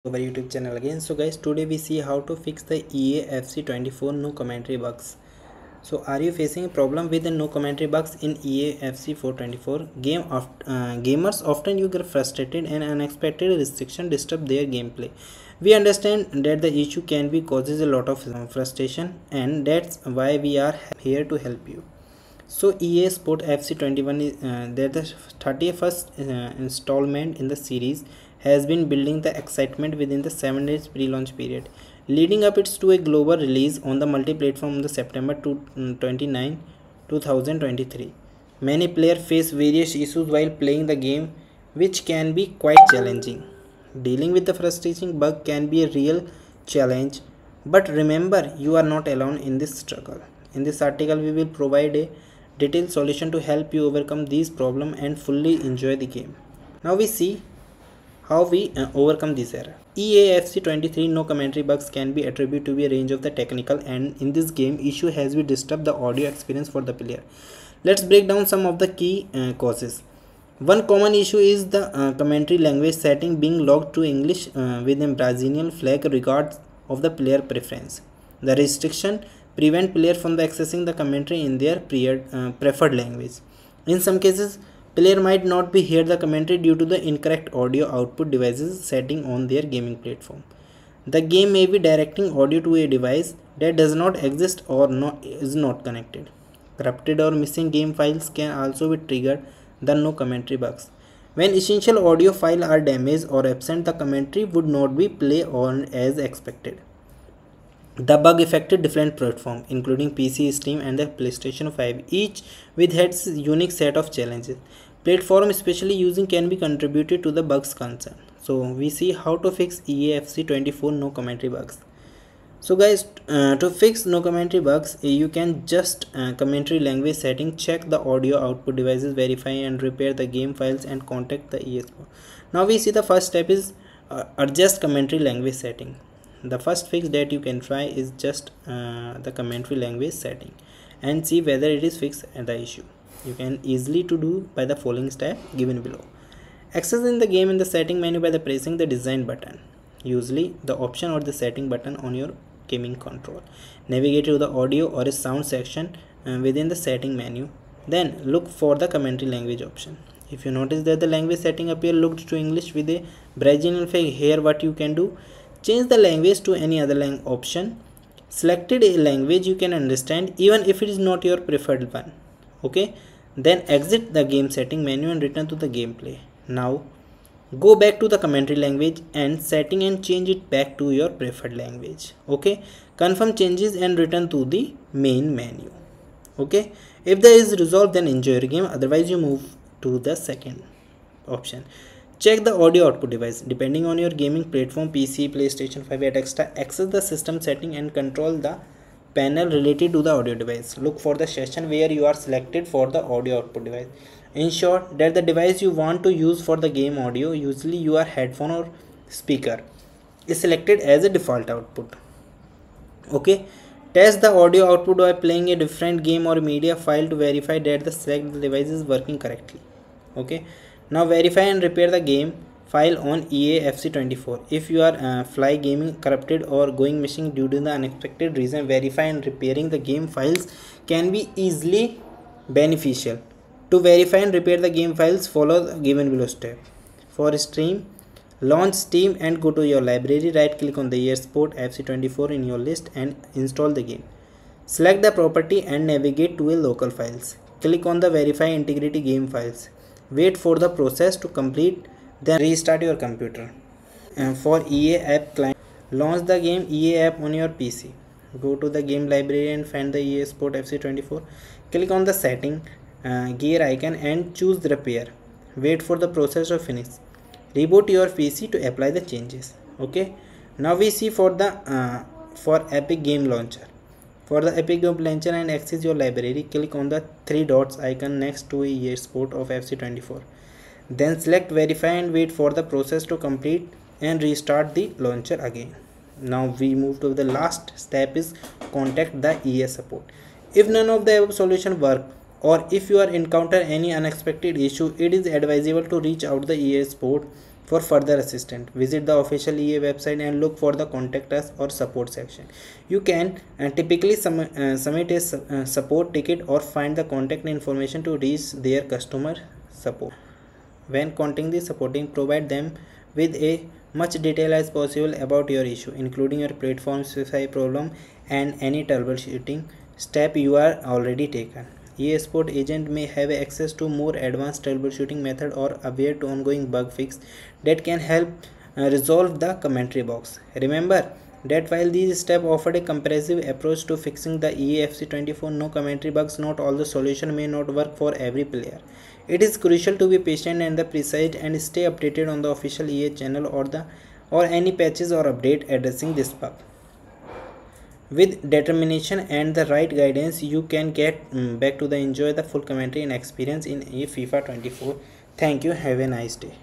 Our YouTube channel again. So guys, today we see how to fix the EA FC 24 no commentary bugs. So are you facing a problem with the no commentary bugs in EA FC 424 game? Gamers often you get frustrated and unexpected restriction disturb their gameplay. We understand that the issue can be causes a lot of frustration, and that's why we are here to help you. So EA Sport FC 21 is the 31st installment in the series has been building the excitement within the 7 days pre-launch period, leading up it to a global release on the multi-platform on the September 29, 2023. Many players face various issues while playing the game, which can be quite challenging. Dealing with the frustrating bug can be a real challenge, but remember, you are not alone in this struggle. In this article, we will provide a detailed solution to help you overcome these problems and fully enjoy the game. Now we see how we overcome this error. EAFC 23 no commentary bugs can be attributed to a range of the technical, and in this game issue has been disturbed the audio experience for the player. Let's break down some of the key causes. One common issue is the commentary language setting being locked to English with a Brazilian flag regardless of the player preference. The restriction prevent player from accessing the commentary in their preferred language. In some cases, player might not be hear the commentary due to the incorrect audio output devices setting on their gaming platform. The game may be directing audio to a device that does not exist or is not connected. Corrupted or missing game files can also be triggered the no commentary bugs. When essential audio files are damaged or absent, the commentary would not be played on as expected. The bug affected different platforms, including PC, Steam, and the PlayStation 5, each with its unique set of challenges. Platform especially using can be contributed to the bugs concern. So we see how to fix EAFC 24 no commentary bugs. So guys, to fix no commentary bugs, you can just commentary language setting, check the audio output devices, verify and repair the game files, and contact the EA Sport. Now we see the first step is adjust commentary language setting. The first fix that you can try is just the commentary language setting and see whether it is fixed the issue. You can easily to do by the following step given below. Accessing the game in the setting menu by the pressing the design button, usually the option or the setting button on your gaming control. Navigate to the audio or a sound section within the setting menu. Then look for the commentary language option. If you notice that the language setting appear looked to English with a Brazilian flag, here what you can do: change the language to any other option. Selected a language you can understand even if it is not your preferred one. Okay, then exit the game setting menu and return to the gameplay. Now go back to the commentary language and setting and change it back to your preferred language. Okay, confirm changes and return to the main menu. Okay, if there is resolved, then enjoy your game, otherwise you move to the second option. Check the audio output device. Depending on your gaming platform, PC, PlayStation 5, etc., access the system setting and control the panel related to the audio device. Look for the section where you are selected for the audio output device. Ensure that the device you want to use for the game audio, usually your headphone or speaker, is selected as a default output. Okay, test the audio output by playing a different game or media file to verify that the selected device is working correctly. Okay, now verify and repair the game file on EAFC 24. If you are fly gaming corrupted or going missing due to the unexpected reason, verify and repairing the game files can be easily beneficial. To verify and repair the game files, follow the given below step. For stream, launch Steam and go to your library. Right click on the EA Sport FC 24 in your list and install the game. Select the property and navigate to a local files. Click on the verify integrity game files. Wait for the process to complete, then restart your computer. And for EA app client, launch the game EA app on your PC. Go to the game library and find the EA Sport FC 24. Click on the setting gear icon and choose the repair. Wait for the process to finish. Reboot your PC to apply the changes. Okay, now we see for the for Epic Game Launcher. For the Epic Game Launcher and access your library, click on the three dots icon next to EA Sport of FC 24. Then select verify and wait for the process to complete and restart the launcher again. Now we move to the last step is contact the EA support. If none of the above solution work, or if you are encounter any unexpected issue, it is advisable to reach out the EA Sport For further assistance, visit the official EA website and look for the contact us or support section. You can typically submit a support ticket or find the contact information to reach their customer support. When contacting the supporting, provide them with a much detail as possible about your issue, including your platform specific problem and any troubleshooting step you are already taken. EA Support agent may have access to more advanced troubleshooting method or aware to ongoing bug fix that can help resolve the commentary box. Remember that while these steps offer a comprehensive approach to fixing the EAFC24 no commentary bugs, not all the solution may not work for every player. It is crucial to be patient and precise and stay updated on the official EA channel or any patches or update addressing this bug. With determination and the right guidance, you can get back to enjoy the full commentary and experience in FIFA 24. Thank you. Have a nice day.